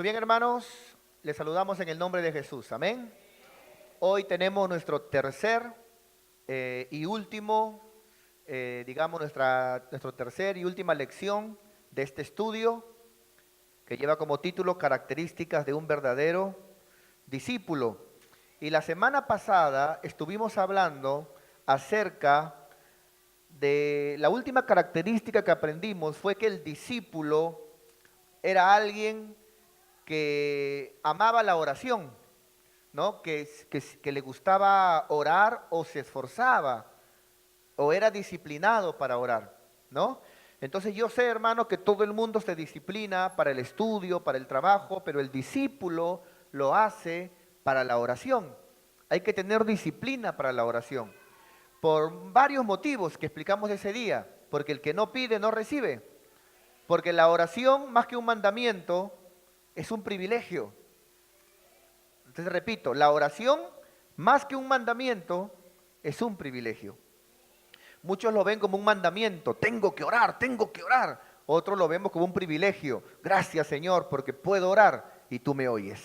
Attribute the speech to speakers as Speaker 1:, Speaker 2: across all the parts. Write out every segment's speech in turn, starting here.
Speaker 1: Muy bien, hermanos, les saludamos en el nombre de Jesús. Amén. Hoy tenemos nuestro tercer y último, nuestro tercer y última lección de este estudio que lleva como título Características de un verdadero discípulo. Y la semana pasada estuvimos hablando acerca de la última característica que aprendimos fue que el discípulo era alguien que amaba la oración, ¿no? Que le gustaba orar o se esforzaba o era disciplinado para orar, ¿no? Entonces yo sé, hermano, que todo el mundo se disciplina para el estudio, para el trabajo, pero el discípulo lo hace para la oración. Hay que tener disciplina para la oración, por varios motivos que explicamos ese día, porque el que no pide no recibe, porque la oración, más que un mandamiento, es un privilegio. Entonces repito, la oración, más que un mandamiento, es un privilegio. Muchos lo ven como un mandamiento, tengo que orar, tengo que orar. Otros lo vemos como un privilegio, gracias Señor, porque puedo orar y tú me oyes.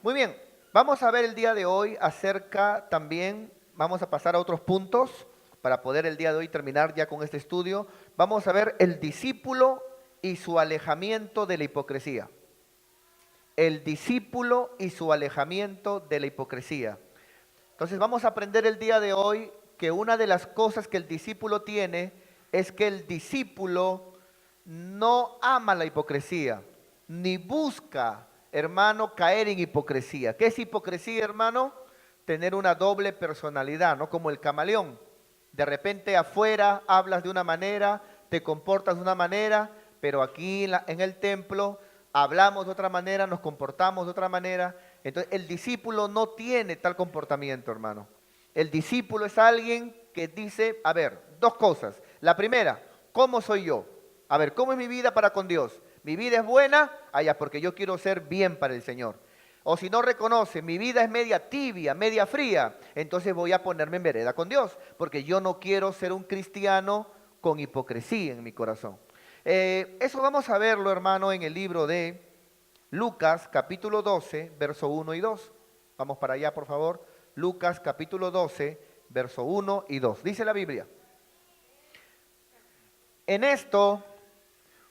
Speaker 1: Muy bien, vamos a ver el día de hoy acerca también, vamos a pasar a otros puntos para poder el día de hoy terminar ya con este estudio. Vamos a ver el discípulo y su alejamiento de la hipocresía. El discípulo y su alejamiento de la hipocresía. Entonces vamos a aprender el día de hoy que una de las cosas que el discípulo tiene es que el discípulo no ama la hipocresía, ni busca, hermano, caer en hipocresía. ¿Qué es hipocresía, hermano? Tener una doble personalidad, ¿no? Como el camaleón. De repente afuera hablas de una manera, te comportas de una manera, pero aquí en el templo hablamos de otra manera, nos comportamos de otra manera. Entonces el discípulo no tiene tal comportamiento, hermano. El discípulo es alguien que dice, a ver, dos cosas. La primera, ¿cómo soy yo? A ver, ¿cómo es mi vida para con Dios? ¿Mi vida es buena? Allá, porque yo quiero ser bien para el Señor. O si no reconoce, mi vida es media tibia, media fría, entonces voy a ponerme en vereda con Dios, porque yo no quiero ser un cristiano con hipocresía en mi corazón. Eso vamos a verlo, hermano, en el libro de Lucas, capítulo 12, verso 1 y 2. Vamos para allá, por favor. Lucas, capítulo 12, verso 1 y 2. Dice la Biblia. En esto,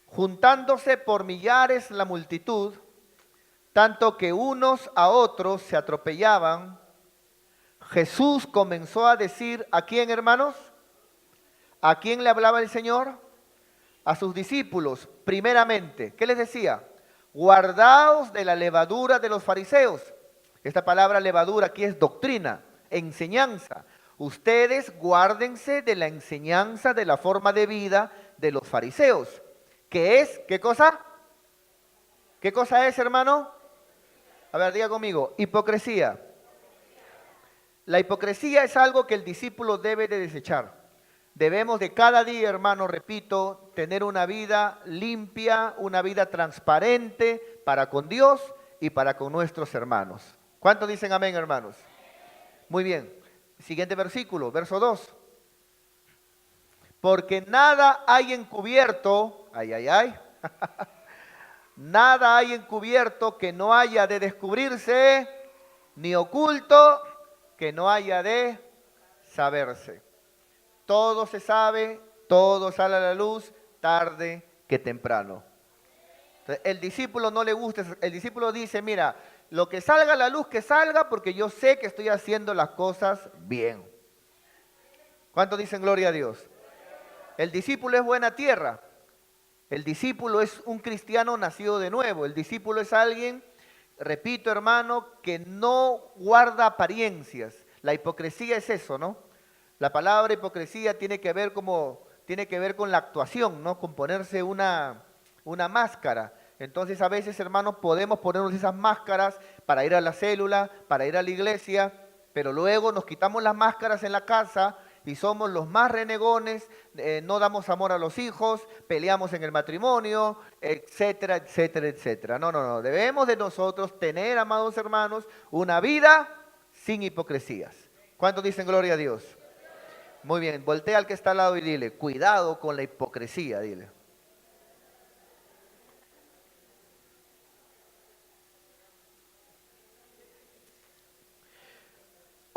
Speaker 1: juntándose por millares la multitud, tanto que unos a otros se atropellaban, Jesús comenzó a decir, ¿a quién, hermanos? ¿A quién le hablaba el Señor? A sus discípulos, primeramente. ¿Qué les decía? Guardaos de la levadura de los fariseos. Esta palabra levadura aquí es doctrina, enseñanza. Ustedes guárdense de la enseñanza, de la forma de vida de los fariseos. ¿Qué es? ¿Qué cosa? ¿Qué cosa es, hermano? A ver, diga conmigo, hipocresía. La hipocresía es algo que el discípulo debe de desechar. Debemos de cada día, hermano, repito, tener una vida limpia, una vida transparente para con Dios y para con nuestros hermanos. ¿Cuántos dicen amén, hermanos? Muy bien. Siguiente versículo, verso 2. Porque nada hay encubierto, nada hay encubierto que no haya de descubrirse, ni oculto que no haya de saberse. Todo se sabe, todo sale a la luz, tarde que temprano. Entonces, el discípulo no le gusta, el discípulo dice, mira, lo que salga a la luz, que salga, porque yo sé que estoy haciendo las cosas bien. ¿Cuántos dicen gloria a Dios? El discípulo es buena tierra. El discípulo es un cristiano nacido de nuevo. El discípulo es alguien, repito, hermano, que no guarda apariencias. La hipocresía es eso, ¿no? La palabra hipocresía tiene que ver con la actuación, ¿no? Con ponerse una máscara. Entonces a veces, hermanos, podemos ponernos esas máscaras para ir a la célula, para ir a la iglesia, pero luego nos quitamos las máscaras en la casa y somos los más renegones, no damos amor a los hijos, peleamos en el matrimonio, etcétera, etcétera, etcétera. No, no, no. Debemos de nosotros tener, amados hermanos, una vida sin hipocresías. ¿Cuántos dicen gloria a Dios? Muy bien, voltea al que está al lado y dile, cuidado con la hipocresía, dile.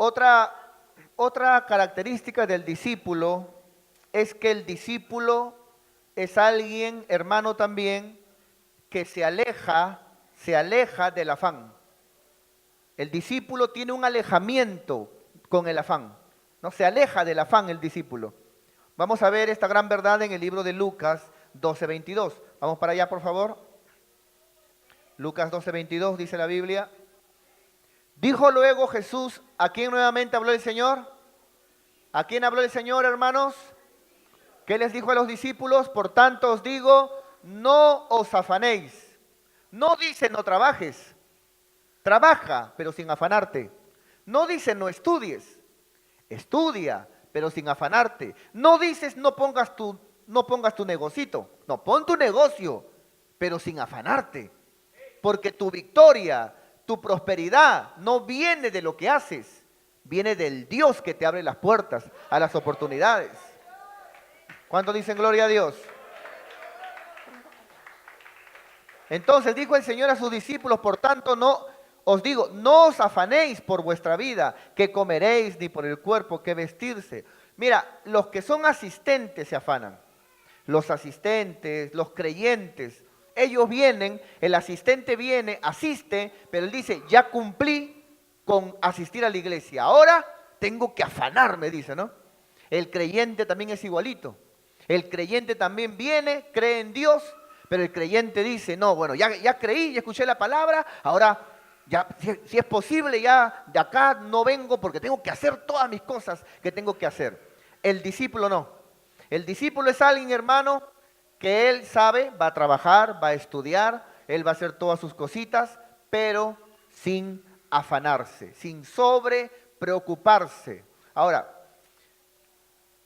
Speaker 1: Otra característica del discípulo es que el discípulo es alguien, hermano, también, que se aleja del afán. El discípulo tiene un alejamiento con el afán, ¿no? Se aleja del afán el discípulo. Vamos a ver esta gran verdad en el libro de Lucas 12:22. Vamos para allá, por favor. Lucas 12:22 dice la Biblia. Dijo luego Jesús, ¿a quién nuevamente habló el Señor? ¿A quién habló el Señor, hermanos? ¿Qué les dijo a los discípulos? Por tanto os digo, no os afanéis. No dice no trabajes. Trabaja, pero sin afanarte. No dice no estudies. Estudia, pero sin afanarte. No dices no pongas tu negocito. No, pon tu negocio, pero sin afanarte. Porque tu victoria, tu prosperidad no viene de lo que haces, viene del Dios que te abre las puertas a las oportunidades. ¿Cuántos dicen gloria a Dios? Entonces dijo el Señor a sus discípulos, por tanto os digo, no os afanéis por vuestra vida, que comeréis, ni por el cuerpo que vestirse. Mira, los que son asistentes se afanan. Los asistentes, los creyentes, ellos vienen, el asistente viene, asiste, pero él dice, ya cumplí con asistir a la iglesia, ahora tengo que afanarme, dice, ¿no? El creyente también es igualito. El creyente también viene, cree en Dios, pero el creyente dice, no, bueno, ya creí, ya escuché la palabra, ahora ya, si es posible, ya de acá no vengo porque tengo que hacer todas mis cosas que tengo que hacer. El discípulo no. El discípulo es alguien, hermano, que él sabe, va a trabajar, va a estudiar, él va a hacer todas sus cositas, pero sin afanarse, sin sobre preocuparse. Ahora,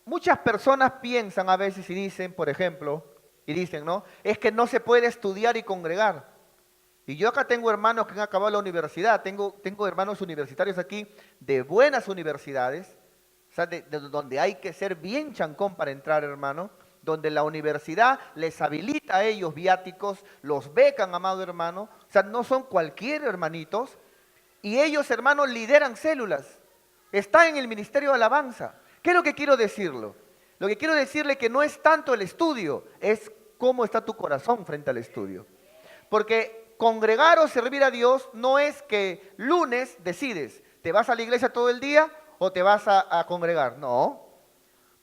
Speaker 1: muchas personas piensan a veces y dicen, por ejemplo, ¿no? Es que no se puede estudiar y congregar. Y yo acá tengo hermanos que han acabado la universidad, tengo hermanos universitarios aquí de buenas universidades, o sea, de donde hay que ser bien chancón para entrar, hermano, donde la universidad les habilita a ellos viáticos, los becan, amado hermano, o sea, no son cualquier hermanitos, y ellos, hermanos, lideran células, están en el ministerio de alabanza. ¿Qué es lo que quiero decirlo? Lo que quiero decirle que no es tanto el estudio, es cómo está tu corazón frente al estudio. Porque congregar o servir a Dios no es que lunes decides, ¿te vas a la iglesia todo el día o te vas a congregar? No.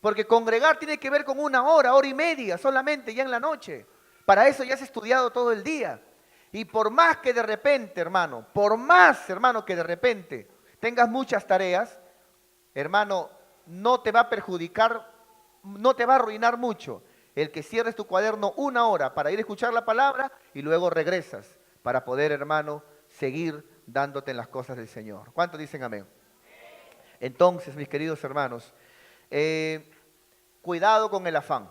Speaker 1: Porque congregar tiene que ver con una hora y media solamente ya en la noche. Para eso ya has estudiado todo el día. Y por más que de repente, hermano, que de repente tengas muchas tareas, hermano, no te va a perjudicar, no te va a arruinar mucho el que cierres tu cuaderno una hora para ir a escuchar la palabra y luego regresas para poder, hermano, seguir dándote en las cosas del Señor. ¿Cuántos dicen amén? Entonces, mis queridos hermanos, cuidado con el afán,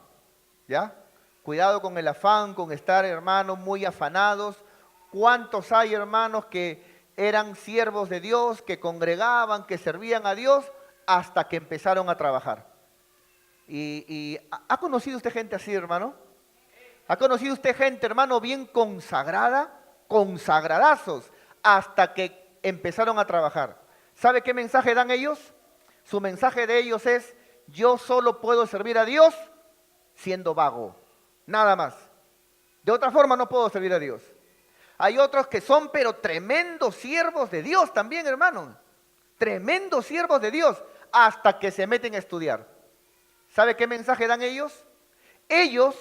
Speaker 1: ¿ya? Cuidado con el afán, con estar, hermanos, muy afanados. ¿Cuántos hay, hermanos, que eran siervos de Dios, que congregaban, que servían a Dios, hasta que empezaron a trabajar? ¿Y ha conocido usted gente así, hermano? ¿Ha conocido usted gente, hermano, bien consagrada? Consagradazos, hasta que empezaron a trabajar. ¿Sabe qué mensaje dan ellos? Su mensaje de ellos es, yo solo puedo servir a Dios siendo vago, nada más. De otra forma no puedo servir a Dios. Hay otros que son, pero tremendos siervos de Dios también, hermano. Tremendos siervos de Dios, hasta que se meten a estudiar. ¿Sabe qué mensaje dan ellos? Ellos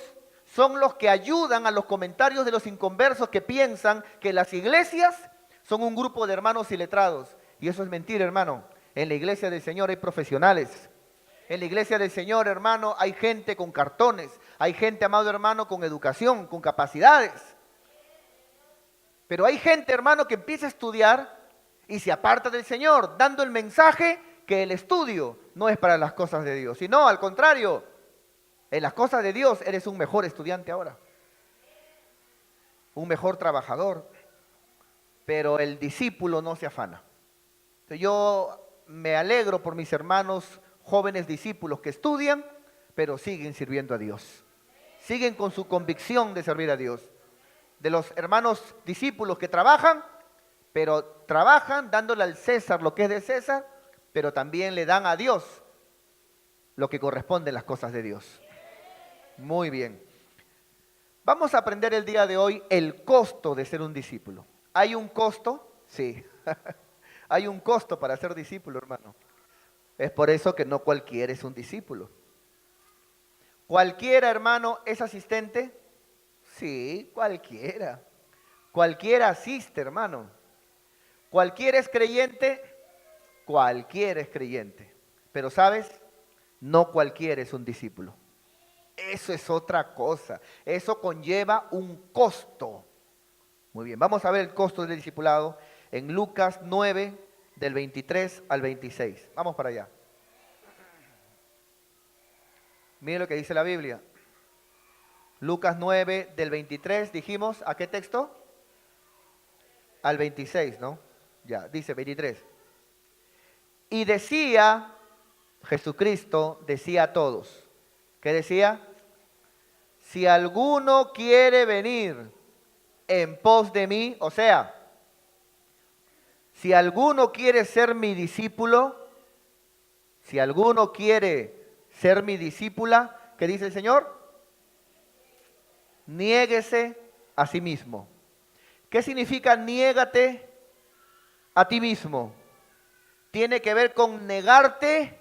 Speaker 1: son los que ayudan a los comentarios de los inconversos que piensan que las iglesias son un grupo de hermanos iletrados. Y eso es mentira, hermano. En la iglesia del Señor hay profesionales. En la iglesia del Señor, hermano, hay gente con cartones. Hay gente, amado hermano, con educación, con capacidades. Pero hay gente, hermano, que empieza a estudiar y se aparta del Señor, dando el mensaje que el estudio no es para las cosas de Dios, sino al contrario, en las cosas de Dios eres un mejor estudiante ahora, un mejor trabajador, pero el discípulo no se afana. Entonces yo me alegro por mis hermanos jóvenes discípulos que estudian, pero siguen sirviendo a Dios, siguen con su convicción de servir a Dios. De los hermanos discípulos que trabajan, pero trabajan dándole al César lo que es de César, pero también le dan a Dios lo que corresponde en las cosas de Dios. Muy bien. Vamos a aprender el día de hoy el costo de ser un discípulo. ¿Hay un costo? Sí. Hay un costo para ser discípulo, hermano. Es por eso que no cualquiera es un discípulo. ¿Cualquiera, hermano, es asistente? Sí, cualquiera. Cualquiera asiste, hermano. ¿Cualquiera es creyente? Cualquiera es creyente. Pero, ¿sabes? No cualquiera es un discípulo. Eso es otra cosa. Eso conlleva un costo. Muy bien, vamos a ver el costo del discipulado en Lucas 9, del 23 al 26. Vamos para allá. Mire lo que dice la Biblia. Lucas 9, del 23, dijimos, ¿a qué texto? Al 26, ¿no? Ya, dice 23. Y decía, Jesucristo decía a todos, ¿qué decía? Si alguno quiere venir en pos de mí, o sea, si alguno quiere ser mi discípulo, si alguno quiere ser mi discípula, ¿qué dice el Señor? Niéguese a sí mismo. ¿Qué significa niégate a ti mismo? Tiene que ver con negarte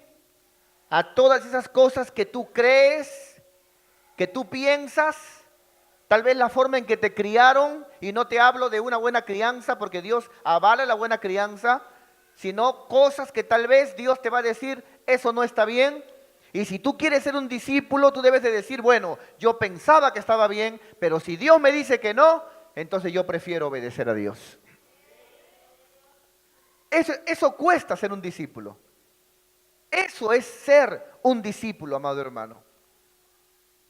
Speaker 1: a todas esas cosas que tú crees, que tú piensas, tal vez la forma en que te criaron, y no te hablo de una buena crianza porque Dios avala la buena crianza, sino cosas que tal vez Dios te va a decir, eso no está bien. Y si tú quieres ser un discípulo, tú debes de decir, bueno, yo pensaba que estaba bien, pero si Dios me dice que no, entonces yo prefiero obedecer a Dios. Eso cuesta ser un discípulo. Eso es ser un discípulo, amado hermano.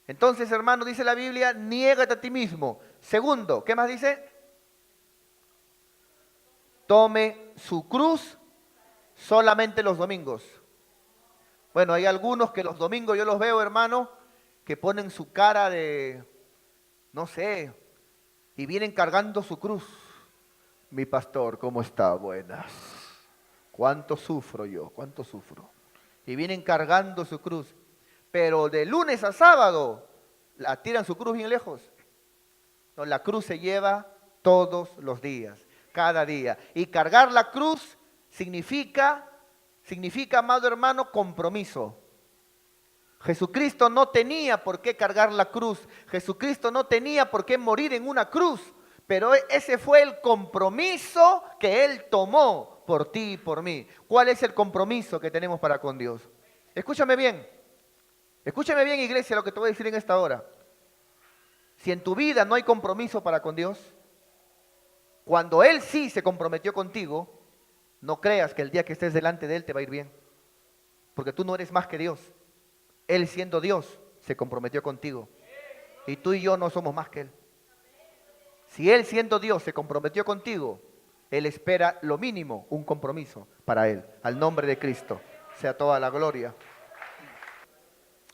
Speaker 1: Entonces, hermano, dice la Biblia, niégate a ti mismo. Segundo, ¿qué más dice? Tome su cruz solamente los domingos. Bueno, hay algunos que los domingos yo los veo, hermano, que ponen su cara de, no sé, y vienen cargando su cruz. Mi pastor, ¿cómo está? Buenas. ¿Cuánto sufro yo? ¿Cuánto sufro? Y vienen cargando su cruz. Pero de lunes a sábado, la tiran su cruz bien lejos. No, la cruz se lleva todos los días, cada día. Y cargar la cruz significa, amado hermano, compromiso. Jesucristo no tenía por qué cargar la cruz. Jesucristo no tenía por qué morir en una cruz. Pero ese fue el compromiso que Él tomó por ti y por mí. ¿Cuál es el compromiso que tenemos para con Dios? Escúchame bien. Escúchame bien, iglesia, lo que te voy a decir en esta hora. Si en tu vida no hay compromiso para con Dios, cuando Él sí se comprometió contigo, no creas que el día que estés delante de Él te va a ir bien. Porque tú no eres más que Dios. Él siendo Dios se comprometió contigo. Y tú y yo no somos más que Él. Si Él siendo Dios se comprometió contigo, Él espera lo mínimo, un compromiso para Él. Al nombre de Cristo sea toda la gloria.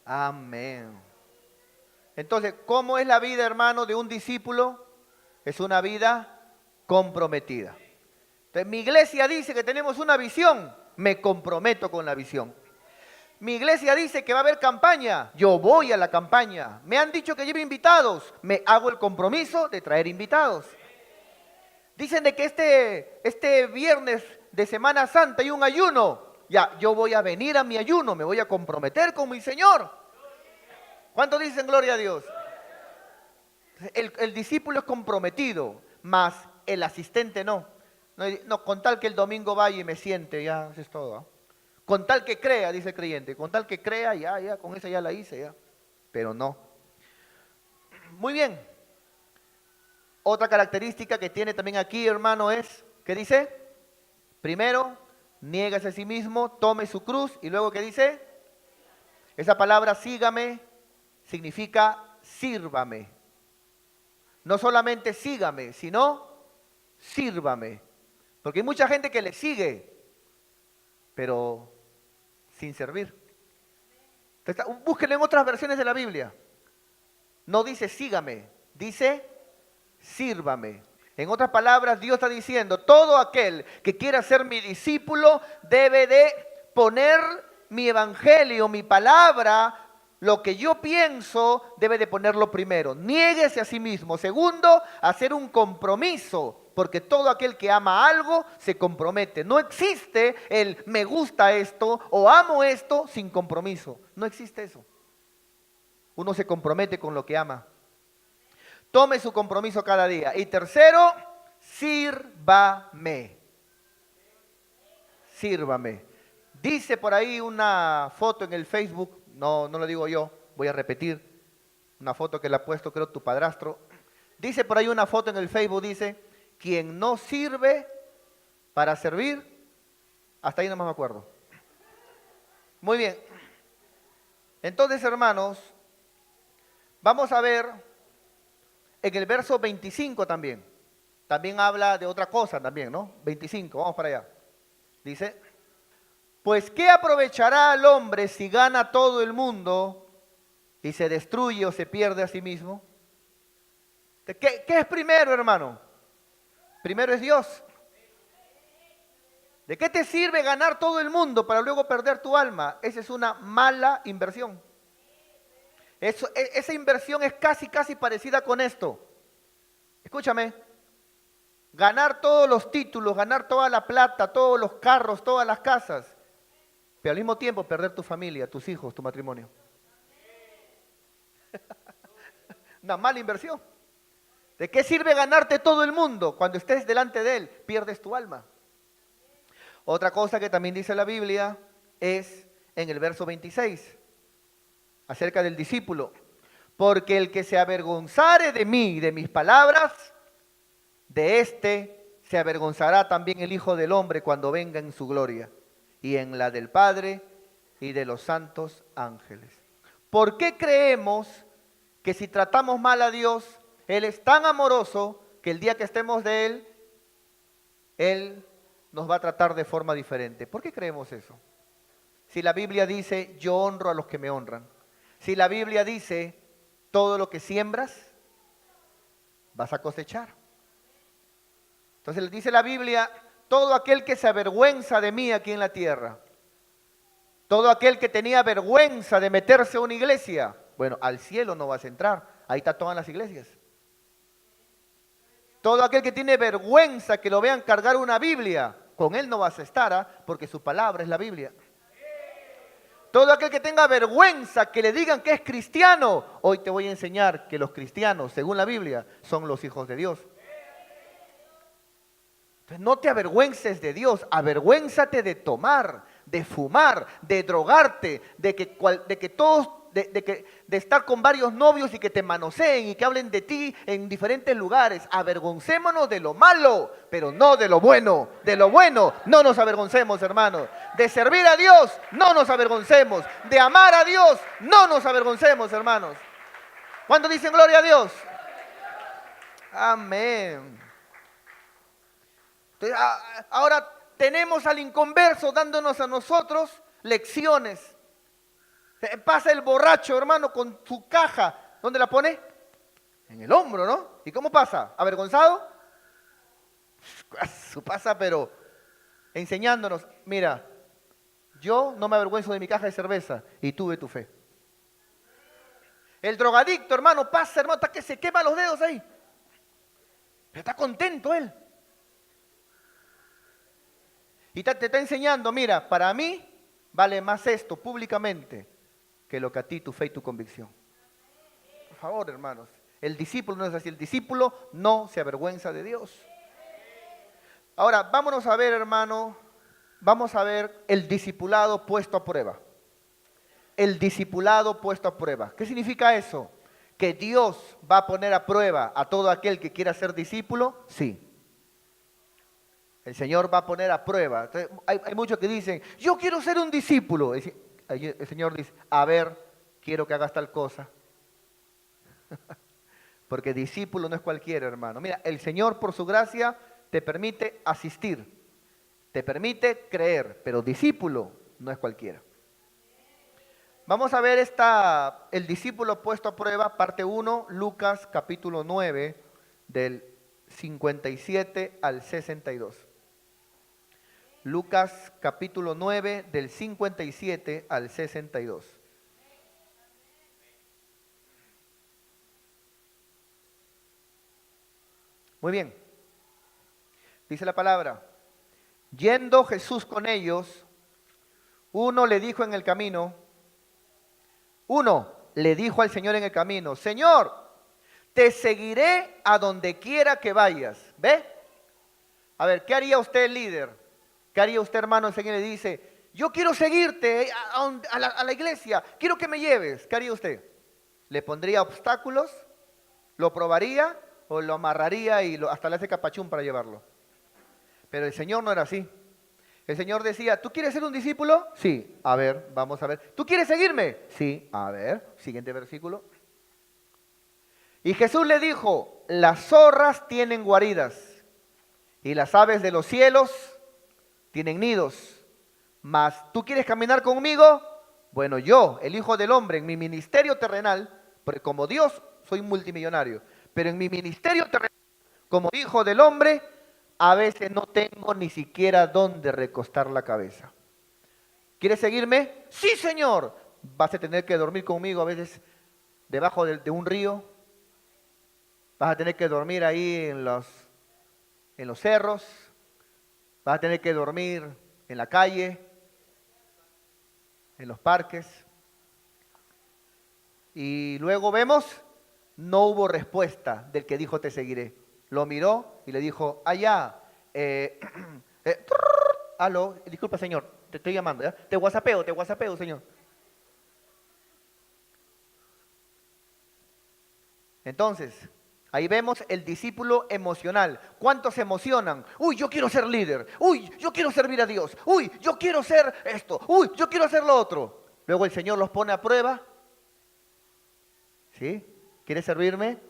Speaker 1: Amén. Entonces, ¿cómo es la vida, hermano, de un discípulo? Es una vida comprometida. Entonces, mi iglesia dice que tenemos una visión, me comprometo con la visión. Mi iglesia dice que va a haber campaña, yo voy a la campaña. Me han dicho que lleve invitados, me hago el compromiso de traer invitados. Dicen de que este viernes de Semana Santa hay un ayuno. Ya, yo voy a venir a mi ayuno, me voy a comprometer con mi Señor. ¿Cuántos dicen gloria a Dios? El discípulo es comprometido, mas el asistente no. No, con tal que el domingo vaya y me siente, ya, eso es todo. ¿Eh? Con tal que crea, dice el creyente, con tal que crea, ya, con esa ya la hice, ya. Pero no. Muy bien. Otra característica que tiene también aquí, hermano, es, ¿qué dice? Primero, niégase a sí mismo, tome su cruz, y luego, ¿qué dice? Esa palabra sígame significa sírvame. No solamente sígame, sino sírvame. Porque hay mucha gente que le sigue, pero sin servir. Entonces, búsquenlo en otras versiones de la Biblia. No dice sígame, dice sírvame. En otras palabras, Dios está diciendo, todo aquel que quiera ser mi discípulo debe de poner mi evangelio, mi palabra, lo que yo pienso, debe de ponerlo primero. Niéguese a sí mismo. Segundo, hacer un compromiso, porque todo aquel que ama algo se compromete. No existe el me gusta esto o amo esto sin compromiso. No existe eso. Uno se compromete con lo que ama. Tome su compromiso cada día. Y tercero, sírvame. Sírvame. Dice por ahí una foto en el Facebook, no lo digo yo, voy a repetir, una foto que le ha puesto creo tu padrastro. Dice por ahí una foto en el Facebook, dice, quien no sirve para servir, hasta ahí no me acuerdo. Muy bien. Entonces, hermanos, vamos a ver en el verso 25 también. También habla de otra cosa también, ¿no? 25, vamos para allá. Dice, pues ¿qué aprovechará al hombre si gana todo el mundo y se destruye o se pierde a sí mismo? ¿Qué es primero, hermano? Primero es Dios. ¿De qué te sirve ganar todo el mundo para luego perder tu alma? Esa es una mala inversión. Esa inversión es casi parecida con esto. Escúchame. Ganar todos los títulos, ganar toda la plata, todos los carros, todas las casas, pero al mismo tiempo perder tu familia, tus hijos, tu matrimonio. Una mala inversión. ¿De qué sirve ganarte todo el mundo? Cuando estés delante de él, pierdes tu alma. Otra cosa que también dice la Biblia es en el verso 26, acerca del discípulo. Porque el que se avergonzare de mí y de mis palabras, de éste se avergonzará también el Hijo del Hombre cuando venga en su gloria, y en la del Padre y de los santos ángeles. ¿Por qué creemos que si tratamos mal a Dios, Él es tan amoroso que el día que estemos de Él nos va a tratar de forma diferente? ¿Por qué creemos eso? Si la Biblia dice, yo honro a los que me honran. Si la Biblia dice, todo lo que siembras, vas a cosechar. Entonces dice la Biblia, todo aquel que se avergüenza de mí aquí en la tierra, todo aquel que tenía vergüenza de meterse a una iglesia, bueno, al cielo no vas a entrar, ahí están todas las iglesias. Todo aquel que tiene vergüenza que lo vean cargar una Biblia, con él no vas a estar, porque su palabra es la Biblia. Todo aquel que tenga vergüenza que le digan que es cristiano, hoy te voy a enseñar que los cristianos, según la Biblia, son los hijos de Dios. Entonces, no te avergüences de Dios, avergüénzate de tomar, de fumar, de drogarte, de estar con varios novios y que te manoseen y que hablen de ti en diferentes lugares. Avergoncémonos de lo malo, pero no de lo bueno. De lo bueno no nos avergoncemos, hermanos. De servir a Dios no nos avergoncemos. De amar a Dios no nos avergoncemos, hermanos. ¿Cuándo dicen gloria a Dios? Amén. Entonces, ahora tenemos al inconverso dándonos a nosotros lecciones. Pasa el borracho, hermano, con su caja. ¿Dónde la pone? En el hombro, ¿no? ¿Y cómo pasa? ¿Avergonzado? Pasa, pero enseñándonos. Mira, yo no me avergüenzo de mi caja de cerveza y tuve tu fe. El drogadicto, hermano, pasa, hermano, hasta que se quema los dedos ahí. Pero está contento él. Y te está enseñando, mira, para mí vale más esto públicamente que lo que a ti, tu fe y tu convicción. Por favor, hermanos, el discípulo no es así, el discípulo no se avergüenza de Dios. Ahora, vámonos a ver, hermano, vamos a ver el discipulado puesto a prueba. El discipulado puesto a prueba. ¿Qué significa eso? ¿Que Dios va a poner a prueba a todo aquel que quiera ser discípulo? Sí. El Señor va a poner a prueba. Entonces, hay muchos que dicen, yo quiero ser un discípulo. El Señor dice, a ver, quiero que hagas tal cosa. Porque discípulo no es cualquiera, hermano. Mira, el Señor por su gracia te permite asistir, te permite creer, pero discípulo no es cualquiera. Vamos a ver el discípulo puesto a prueba, parte 1, Lucas capítulo 9, del 57 al 62. Lucas capítulo 9 del 57 al 62. Muy bien. Dice la palabra. Yendo Jesús con ellos, uno le dijo al Señor en el camino, Señor, te seguiré a donde quiera que vayas. ¿Ve? A ver, ¿qué haría usted, líder? ¿Qué haría usted, hermano? El Señor le dice, yo quiero seguirte a la iglesia, quiero que me lleves. ¿Qué haría usted? ¿Le pondría obstáculos? ¿Lo probaría? ¿O lo amarraría y hasta le hace capachún para llevarlo? Pero el Señor no era así. El Señor decía, ¿tú quieres ser un discípulo? Sí, a ver, vamos a ver. ¿Tú quieres seguirme? Sí, a ver, siguiente versículo. Y Jesús le dijo, las zorras tienen guaridas y las aves de los cielos tienen nidos. Mas, ¿tú quieres caminar conmigo? Bueno, yo, el Hijo del Hombre, en mi ministerio terrenal, porque como Dios soy multimillonario, pero en mi ministerio terrenal, como Hijo del Hombre, a veces no tengo ni siquiera dónde recostar la cabeza. ¿Quieres seguirme? Sí, Señor. Vas a tener que dormir conmigo a veces debajo de un río. Vas a tener que dormir ahí en los cerros. Vas a tener que dormir en la calle, en los parques. Y luego vemos, no hubo respuesta del que dijo te seguiré. Lo miró y le dijo, allá, aló, disculpa señor, te estoy llamando, ¿ya? Te whatsappeo, señor. Entonces, ahí vemos el discípulo emocional. ¿Cuántos se emocionan? Uy, yo quiero ser líder. Uy, yo quiero servir a Dios. Uy, yo quiero ser esto. Uy, yo quiero hacer lo otro. Luego el Señor los pone a prueba. ¿Sí? ¿Quieres servirme?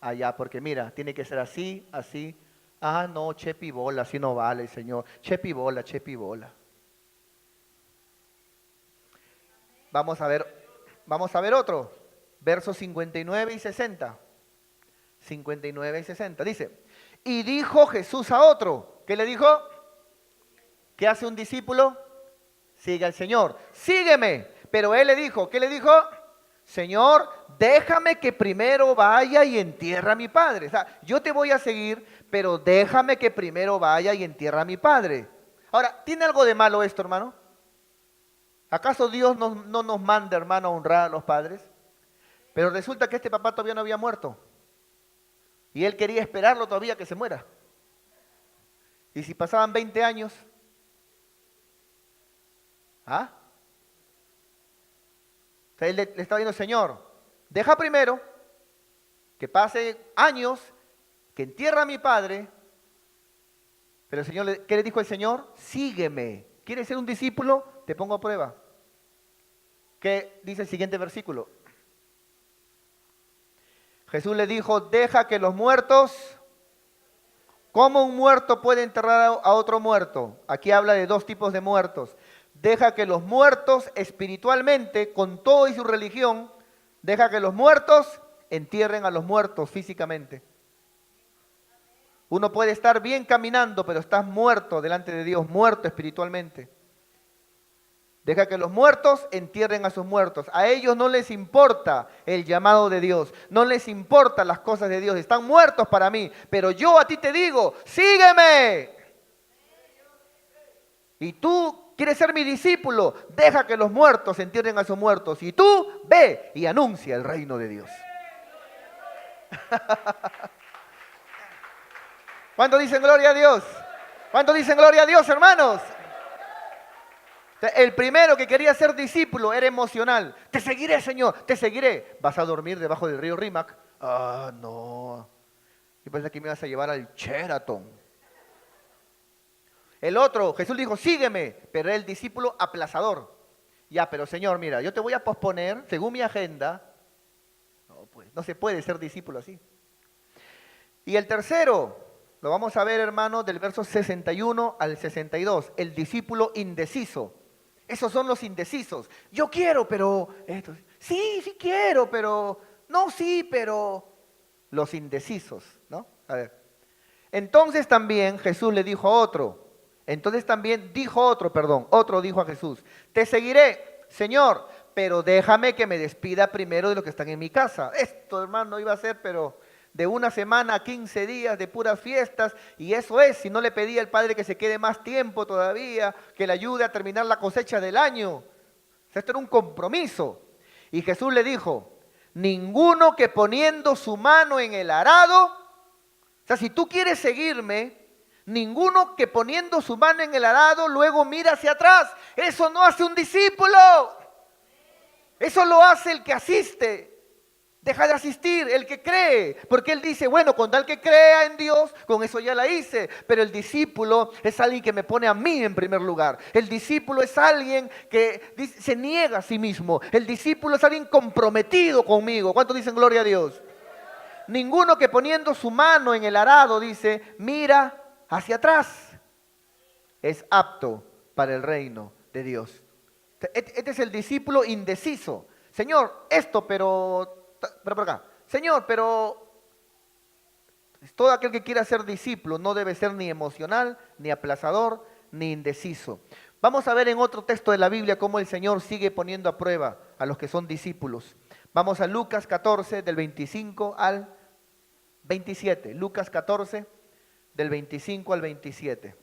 Speaker 1: Allá, porque mira, tiene que ser así, así. Ah, no, chepibola, así no vale, Señor. Chepibola. Vamos a ver otro. Versos 59 y 60. 59 y 60. Dice, y dijo Jesús a otro. ¿Qué le dijo? ¿Qué hace un discípulo? Sigue al Señor. Sígueme. Pero él le dijo, ¿qué le dijo? Señor, déjame que primero vaya y entierre a mi padre. O sea, yo te voy a seguir, pero déjame que primero vaya y entierre a mi padre. Ahora, ¿tiene algo de malo esto, hermano? ¿Acaso Dios no nos manda, hermano, a honrar a los padres? Pero resulta que este papá todavía no había muerto. Y él quería esperarlo todavía que se muera. Y si pasaban 20 años, ¿ah? O sea, él le estaba diciendo, Señor, deja primero que pase años, que entierra a mi padre. Pero el Señor, ¿qué le dijo el Señor? Sígueme. ¿Quieres ser un discípulo? Te pongo a prueba. ¿Qué dice el siguiente versículo? Jesús le dijo, deja que los muertos... ¿Cómo un muerto puede enterrar a otro muerto? Aquí habla de dos tipos de muertos. Deja que los muertos espiritualmente, con todo y su religión, deja que los muertos entierren a los muertos físicamente. Uno puede estar bien caminando, pero estás muerto delante de Dios, muerto espiritualmente. Deja que los muertos entierren a sus muertos. A ellos no les importa el llamado de Dios, no les importan las cosas de Dios, están muertos para mí. Pero yo a ti te digo, sígueme. Y tú quieres ser mi discípulo, deja que los muertos entierren a sus muertos. Y tú ve y anuncia el reino de Dios. ¿Cuánto dicen gloria a Dios? ¿Cuánto dicen gloria a Dios, hermanos? El primero que quería ser discípulo era emocional. Te seguiré, Señor, te seguiré. ¿Vas a dormir debajo del río Rímac? Ah, no. Yo pensé que me ibas a llevar al Sheraton. El otro, Jesús dijo, sígueme, pero era el discípulo aplazador. Ya, pero Señor, mira, yo te voy a posponer según mi agenda. No, pues, no se puede ser discípulo así. Y el tercero, lo vamos a ver, hermano, del verso 61 al 62, el discípulo indeciso. Esos son los indecisos. Yo quiero, pero... sí quiero, pero... No, sí, pero... Los indecisos, ¿no? A ver. Entonces también Jesús le dijo a otro, Entonces también otro dijo a Jesús, te seguiré, Señor, pero déjame que me despida primero de los que están en mi casa. Esto, hermano, iba a ser, pero de una semana a 15 días de puras fiestas, y eso es, si no le pedía al Padre que se quede más tiempo todavía, que le ayude a terminar la cosecha del año. O sea, esto era un compromiso. Y Jesús le dijo, ninguno que poniendo su mano en el arado, o sea, si tú quieres seguirme, ninguno que poniendo su mano en el arado luego mira hacia atrás. Eso no hace un discípulo. Eso lo hace el que asiste. Deja de asistir el que cree, porque él dice, bueno, con tal que crea en Dios, con eso ya la hice. Pero el discípulo es alguien que me pone a mí en primer lugar. El discípulo es alguien que se niega a sí mismo. El discípulo es alguien comprometido conmigo. ¿Cuántos dicen gloria a Dios? Ninguno que poniendo su mano en el arado, dice, mira hacia atrás, es apto para el reino de Dios. Este es el discípulo indeciso. Señor, esto, pero por acá. Señor, pero todo aquel que quiera ser discípulo no debe ser ni emocional, ni aplazador, ni indeciso. Vamos a ver en otro texto de la Biblia cómo el Señor sigue poniendo a prueba a los que son discípulos. Vamos a Lucas 14, del 25 al 27. Lucas 14, del 25 al 27.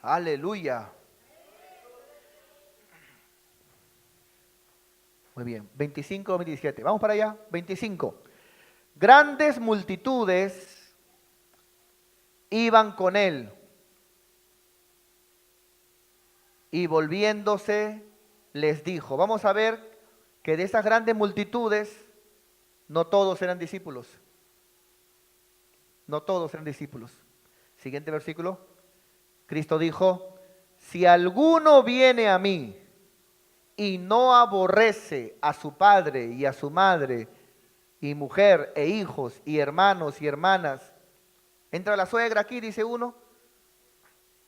Speaker 1: Aleluya. Muy bien, 25 al 27. Vamos para allá, 25. Grandes multitudes iban con él y volviéndose les dijo. Vamos a ver que de esas grandes multitudes no todos eran discípulos. No todos eran discípulos. Siguiente versículo. Cristo dijo, si alguno viene a mí y no aborrece a su padre y a su madre y mujer e hijos y hermanos y hermanas. ¿Entra la suegra aquí, dice uno?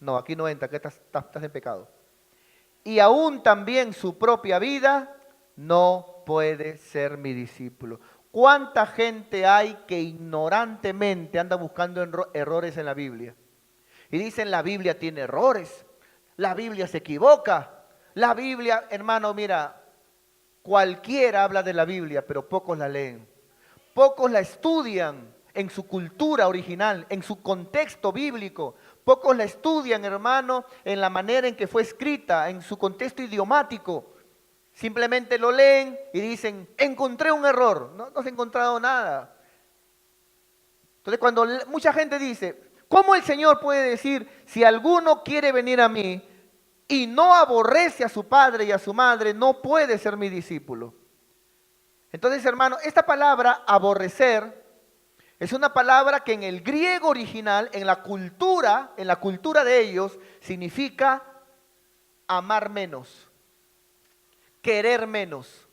Speaker 1: No, aquí no entra, que estás en pecado. Y aún también su propia vida, no puede ser mi discípulo. ¿Cuánta gente hay que ignorantemente anda buscando errores en la Biblia? Y dicen, la Biblia tiene errores, la Biblia se equivoca. La Biblia, hermano, mira, cualquiera habla de la Biblia, pero pocos la leen. Pocos la estudian en su cultura original, en su contexto bíblico. Pocos la estudian, hermano, en la manera en que fue escrita, en su contexto idiomático. Simplemente lo leen y dicen, encontré un error. No se ha encontrado nada. Entonces, cuando mucha gente dice, ¿cómo el Señor puede decir, si alguno quiere venir a mí y no aborrece a su padre y a su madre, no puede ser mi discípulo? Entonces, hermano, esta palabra aborrecer es una palabra que en el griego original, en la cultura de ellos, significa amar menos, querer menos.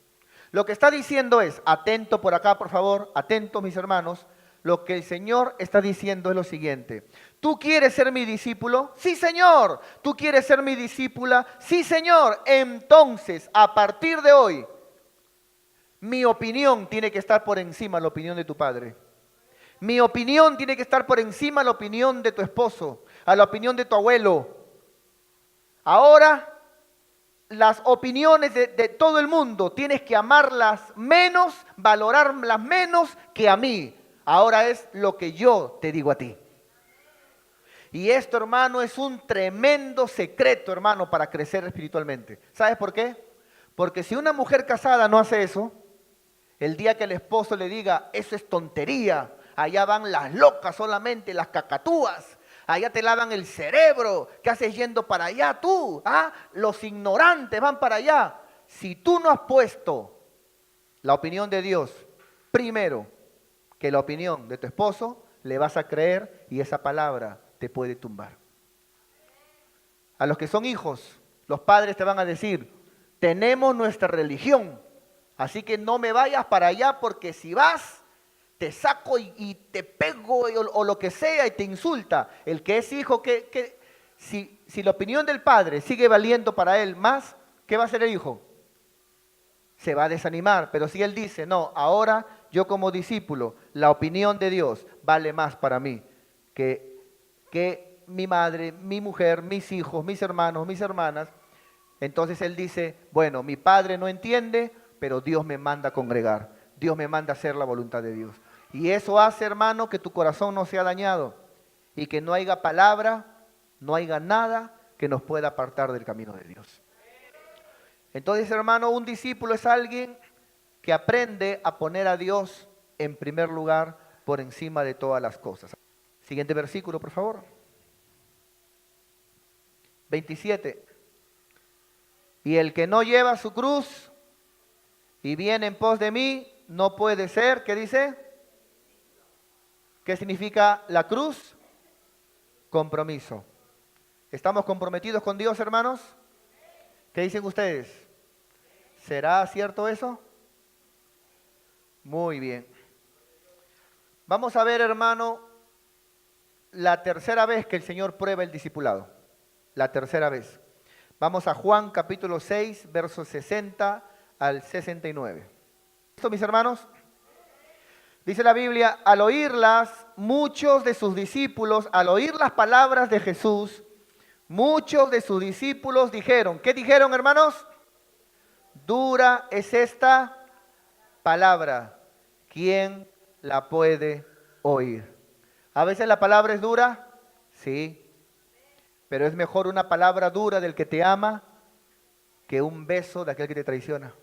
Speaker 1: Lo que está diciendo es, atento por acá, por favor, atentos mis hermanos, lo que el Señor está diciendo es lo siguiente. ¿Tú quieres ser mi discípulo? Sí, Señor. ¿Tú quieres ser mi discípula? Sí, Señor. Entonces, a partir de hoy, mi opinión tiene que estar por encima de la opinión de tu padre. Mi opinión tiene que estar por encima de la opinión de tu esposo, a la opinión de tu abuelo. Ahora, las opiniones de todo el mundo, tienes que amarlas menos, valorarlas menos que a mí. Ahora es lo que yo te digo a ti. Y esto, hermano, es un tremendo secreto, hermano, para crecer espiritualmente. ¿Sabes por qué? Porque si una mujer casada no hace eso, el día que el esposo le diga, eso es tontería, allá van las locas solamente, las cacatúas, allá te lavan el cerebro, ¿qué haces yendo para allá tú? ¿Ah? Los ignorantes van para allá. Si tú no has puesto la opinión de Dios primero que la opinión de tu esposo, le vas a creer y esa palabra te puede tumbar. A los que son hijos, los padres te van a decir, tenemos nuestra religión, así que no me vayas para allá porque si vas, te saco y te pego o lo que sea y te insulta. El que es hijo, si la opinión del padre sigue valiendo para él más, ¿qué va a hacer el hijo? Se va a desanimar, pero si él dice, no, ahora yo como discípulo, la opinión de Dios vale más para mí que mi madre, mi mujer, mis hijos, mis hermanos, mis hermanas. Entonces él dice, bueno, mi padre no entiende, pero Dios me manda a congregar. Dios me manda a hacer la voluntad de Dios. Y eso hace, hermano, que tu corazón no sea dañado y que no haya palabra, no haya nada que nos pueda apartar del camino de Dios. Entonces, hermano, un discípulo es alguien que aprende a poner a Dios en primer lugar por encima de todas las cosas. Siguiente versículo, por favor. 27. Y el que no lleva su cruz y viene en pos de mí, no puede ser, ¿qué dice? ¿Qué significa la cruz? Compromiso. ¿Estamos comprometidos con Dios, hermanos? ¿Qué dicen ustedes? ¿Será cierto eso? Muy bien. Vamos a ver, hermano, la tercera vez que el Señor prueba el discipulado. La tercera vez. Vamos a Juan capítulo 6, versos 60 al 69. ¿Listo, mis hermanos? Dice la Biblia, al oírlas, muchos de sus discípulos, al oír las palabras de Jesús, muchos de sus discípulos dijeron, ¿qué dijeron, hermanos? Dura es esta palabra, ¿quién la puede oír? A veces la palabra es dura, sí, pero es mejor una palabra dura del que te ama que un beso de aquel que te traiciona.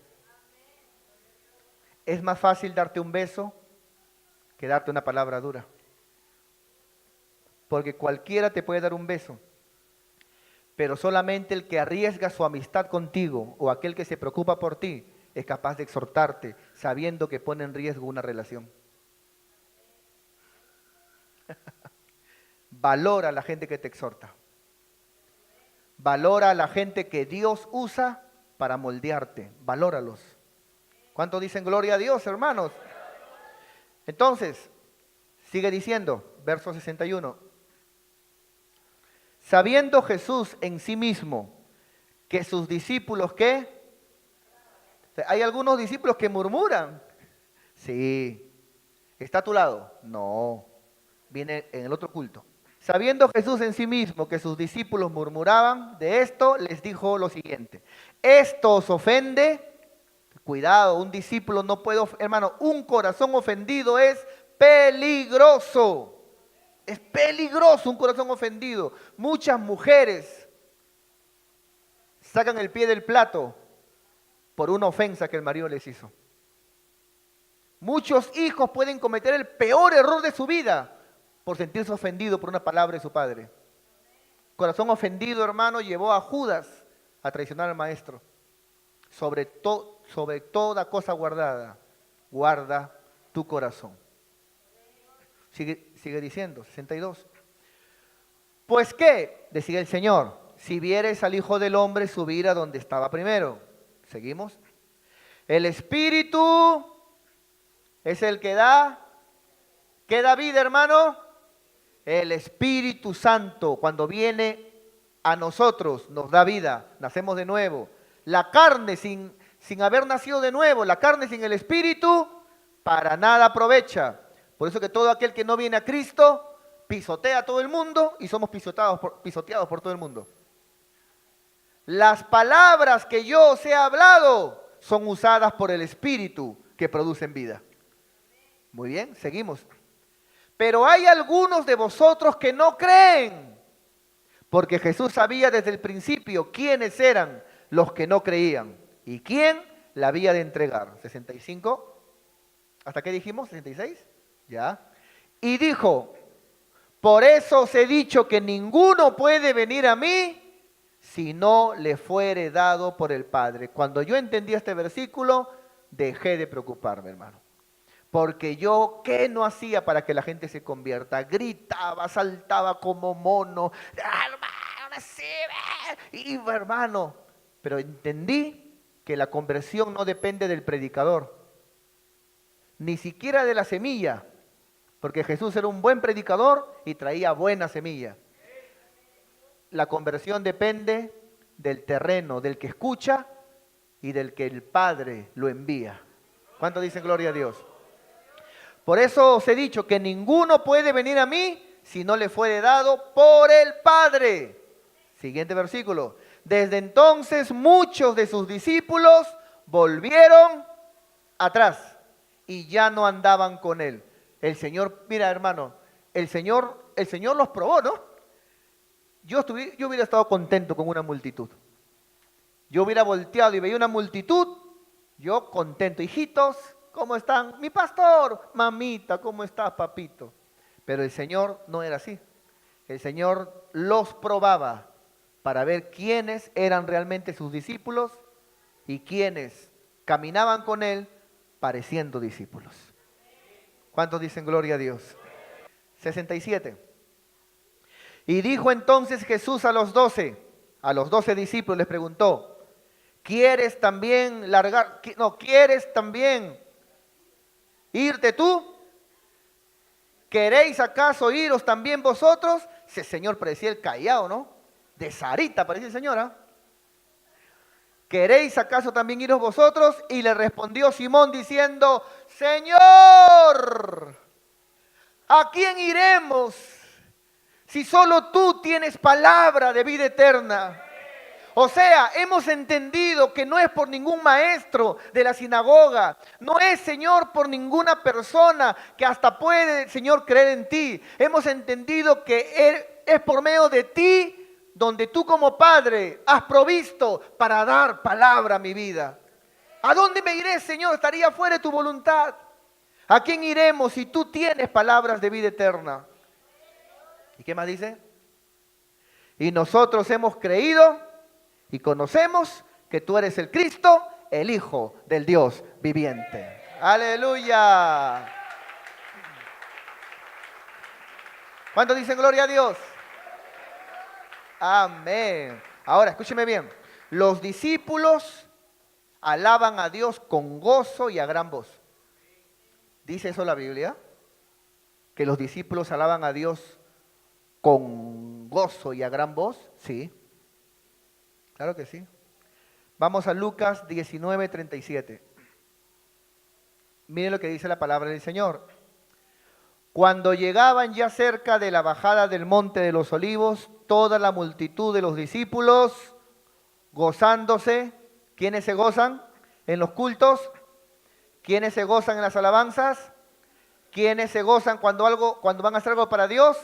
Speaker 1: Es más fácil darte un beso que darte una palabra dura. Porque cualquiera te puede dar un beso, pero solamente el que arriesga su amistad contigo o aquel que se preocupa por ti es capaz de exhortarte sabiendo que pone en riesgo una relación. Valora a la gente que te exhorta. Valora a la gente que Dios usa para moldearte. Valóralos. ¿Cuántos dicen gloria a Dios, hermanos? Entonces, sigue diciendo, verso 61. Sabiendo Jesús en sí mismo que sus discípulos, ¿qué? Hay algunos discípulos que murmuran. Sí. ¿Está a tu lado? No. Viene en el otro culto. Sabiendo Jesús en sí mismo que sus discípulos murmuraban de esto, les dijo lo siguiente. ¿Esto os ofende? Cuidado, un discípulo no puede, hermano, un corazón ofendido es peligroso. Es peligroso un corazón ofendido. Muchas mujeres sacan el pie del plato por una ofensa que el marido les hizo. Muchos hijos pueden cometer el peor error de su vida por sentirse ofendido por una palabra de su padre. Corazón ofendido, hermano, llevó a Judas a traicionar al maestro. Sobre toda cosa guardada, guarda tu corazón. Sigue diciendo, 62. Pues qué, decía el Señor, si vieres al Hijo del Hombre subir a donde estaba primero. Seguimos. El Espíritu es el que da. ¿Qué da vida, hermano? El Espíritu Santo, cuando viene a nosotros, nos da vida, nacemos de nuevo. La carne sin haber nacido de nuevo, la carne sin el Espíritu, para nada aprovecha. Por eso que todo aquel que no viene a Cristo, pisotea a todo el mundo y somos pisoteados por todo el mundo. Las palabras que yo os he hablado son usadas por el Espíritu que producen vida. Muy bien, seguimos. Pero hay algunos de vosotros que no creen, porque Jesús sabía desde el principio quiénes eran los que no creían y quién la había de entregar. 65, ¿hasta qué dijimos? 66, ya. Y dijo, por eso os he dicho que ninguno puede venir a mí si no le fuere dado por el Padre. Cuando yo entendí este versículo, dejé de preocuparme, hermano. Porque yo, ¿qué no hacía para que la gente se convierta? Gritaba, saltaba como mono. Hermano, sí, y hermano. Pero entendí que la conversión no depende del predicador. Ni siquiera de la semilla. Porque Jesús era un buen predicador y traía buena semilla. La conversión depende del terreno, del que escucha y del que el Padre lo envía. ¿Cuánto dicen gloria a Dios? Por eso os he dicho que ninguno puede venir a mí sino le fue dado por el Padre. Siguiente versículo. Desde entonces muchos de sus discípulos volvieron atrás y ya no andaban con él. El Señor, mira hermano, el Señor los probó, ¿no? Yo hubiera estado contento con una multitud. Yo hubiera volteado y veía una multitud, yo contento. Hijitos, ¿cómo están? Mi pastor, mamita, ¿cómo estás, papito? Pero el Señor no era así. El Señor los probaba para ver quiénes eran realmente sus discípulos y quiénes caminaban con Él pareciendo discípulos. ¿Cuántos dicen gloria a Dios? 67. Y dijo entonces Jesús a los 12 discípulos, les preguntó, ¿quieres también quieres también irte tú? ¿Queréis acaso iros también vosotros? Ese señor parecía el Callao, ¿no? De Sarita parecía el señor, ¿ah? ¿Queréis acaso también iros vosotros? Y le respondió Simón diciendo, Señor, ¿a quién iremos? Si solo tú tienes palabra de vida eterna. O sea, hemos entendido que no es por ningún maestro de la sinagoga, no es, Señor, por ninguna persona que hasta puede, Señor, creer en ti. Hemos entendido que es por medio de ti donde tú como Padre has provisto para dar palabra a mi vida. ¿A dónde me iré, Señor? Estaría fuera de tu voluntad. ¿A quién iremos si tú tienes palabras de vida eterna? ¿Y qué más dice? Y nosotros hemos creído y conocemos que tú eres el Cristo, el Hijo del Dios viviente. ¡Aleluya! ¿Cuántos dicen gloria a Dios? Amén. Ahora, escúcheme bien. Los discípulos alaban a Dios con gozo y a gran voz. ¿Dice eso la Biblia? ¿Que los discípulos alaban a Dios con gozo y a gran voz? Sí. Claro que sí. Vamos a Lucas 19:37. Miren lo que dice la palabra del Señor. Cuando llegaban ya cerca de la bajada del monte de los olivos, toda la multitud de los discípulos gozándose. ¿Quiénes se gozan en los cultos? ¿Quiénes se gozan en las alabanzas? ¿Quiénes se gozan cuando van a hacer algo para Dios?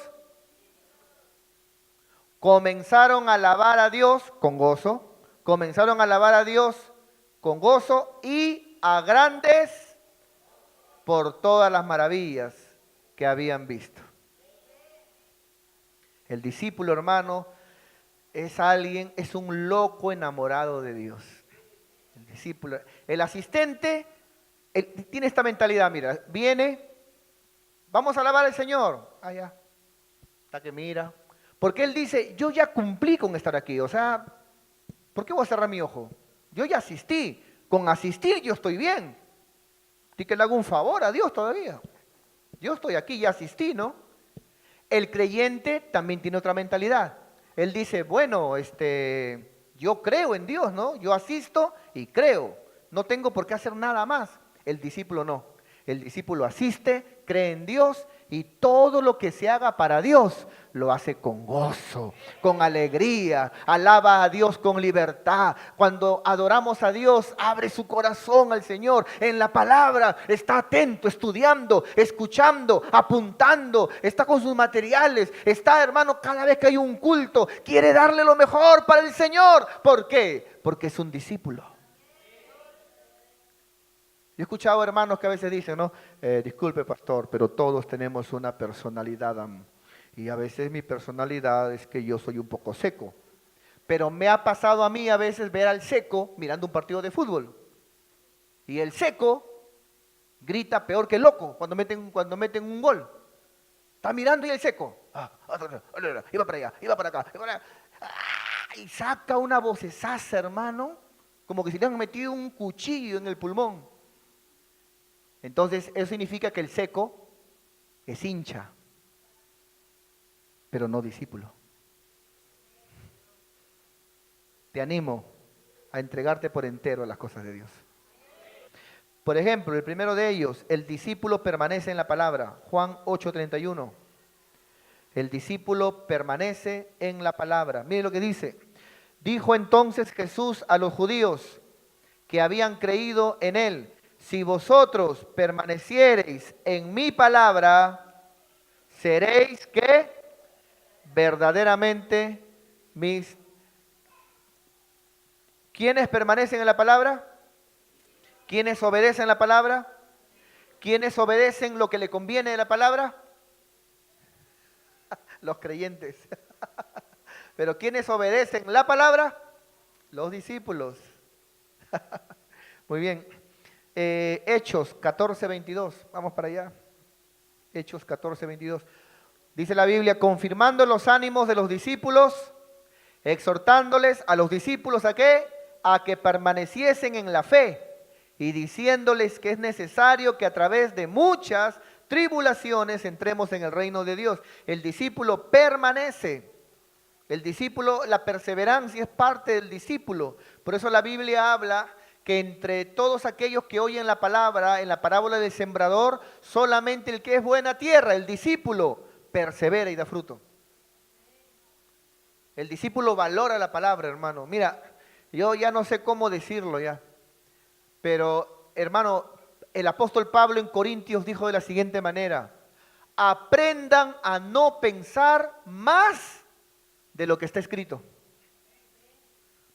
Speaker 1: Comenzaron a alabar a Dios con gozo. Comenzaron a alabar a Dios con gozo y a grandes por todas las maravillas que habían visto. El discípulo, hermano, es un loco enamorado de Dios. El discípulo, el asistente, tiene esta mentalidad, mira, viene, vamos a alabar al Señor. Ya, está que mira. Porque él dice, yo ya cumplí con estar aquí, o sea, ¿por qué voy a cerrar mi ojo? Yo ya asistí, con asistir yo estoy bien. Así que le hago un favor a Dios todavía. Yo estoy aquí, ya asistí, ¿no? El creyente también tiene otra mentalidad. Él dice, bueno, yo creo en Dios, ¿no? Yo asisto y creo. No tengo por qué hacer nada más. El discípulo no. El discípulo asiste, cree en Dios y todo lo que se haga para Dios lo hace con gozo, con alegría, alaba a Dios con libertad. Cuando adoramos a Dios, abre su corazón al Señor. En la palabra está atento, estudiando, escuchando, apuntando, está con sus materiales, está, hermano, cada vez que hay un culto, quiere darle lo mejor para el Señor. ¿Por qué? Porque es un discípulo. Yo he escuchado hermanos que a veces dicen, ¿no? Disculpe pastor, pero todos tenemos una personalidad. Y a veces mi personalidad es que yo soy un poco seco. Pero me ha pasado a mí a veces ver al seco mirando un partido de fútbol. Y el seco grita peor que el loco cuando meten un gol. Está mirando y el seco. Iba para allá, iba para acá. Y saca una vocesaza, hermano, como que si le han metido un cuchillo en el pulmón. Entonces, eso significa que el seco es hincha, pero no discípulo. Te animo a entregarte por entero a las cosas de Dios. Por ejemplo, el primero de ellos, el discípulo permanece en la palabra. Juan 8:31. El discípulo permanece en la palabra. Mire lo que dice. Dijo entonces Jesús a los judíos que habían creído en él: si vosotros permaneciereis en mi palabra, seréis ¿qué? Verdaderamente mis. ¿Quiénes permanecen en la palabra? ¿Quiénes obedecen la palabra? ¿Quiénes obedecen lo que le conviene de la palabra? Los creyentes. Pero ¿quiénes obedecen la palabra? Los discípulos. Muy bien. Hechos 14:22. Vamos para allá. Hechos 14:22. Dice la Biblia: confirmando los ánimos de los discípulos, exhortándoles a los discípulos ¿a qué? A que permaneciesen en la fe, y diciéndoles que es necesario que a través de muchas tribulaciones entremos en el reino de Dios. El discípulo permanece. El discípulo, la perseverancia es parte del discípulo. Por eso la Biblia habla que entre todos aquellos que oyen la palabra, en la parábola del sembrador, solamente el que es buena tierra, el discípulo, persevera y da fruto. El discípulo valora la palabra, hermano. Mira, yo ya no sé cómo decirlo ya, pero hermano, el apóstol Pablo en Corintios dijo de la siguiente manera: aprendan a no pensar más de lo que está escrito.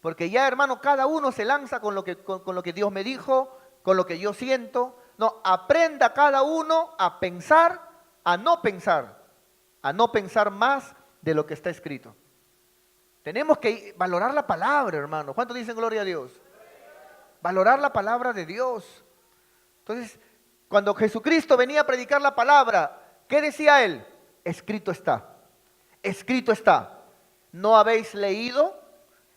Speaker 1: Porque ya, hermano, cada uno se lanza con lo que Dios me dijo, con lo que yo siento. No, aprenda cada uno a pensar, a no pensar más de lo que está escrito. Tenemos que valorar la palabra, hermano. ¿Cuántos dicen gloria a Dios? Valorar la palabra de Dios. Entonces, cuando Jesucristo venía a predicar la palabra, ¿qué decía él? Escrito está. Escrito está. ¿No habéis leído?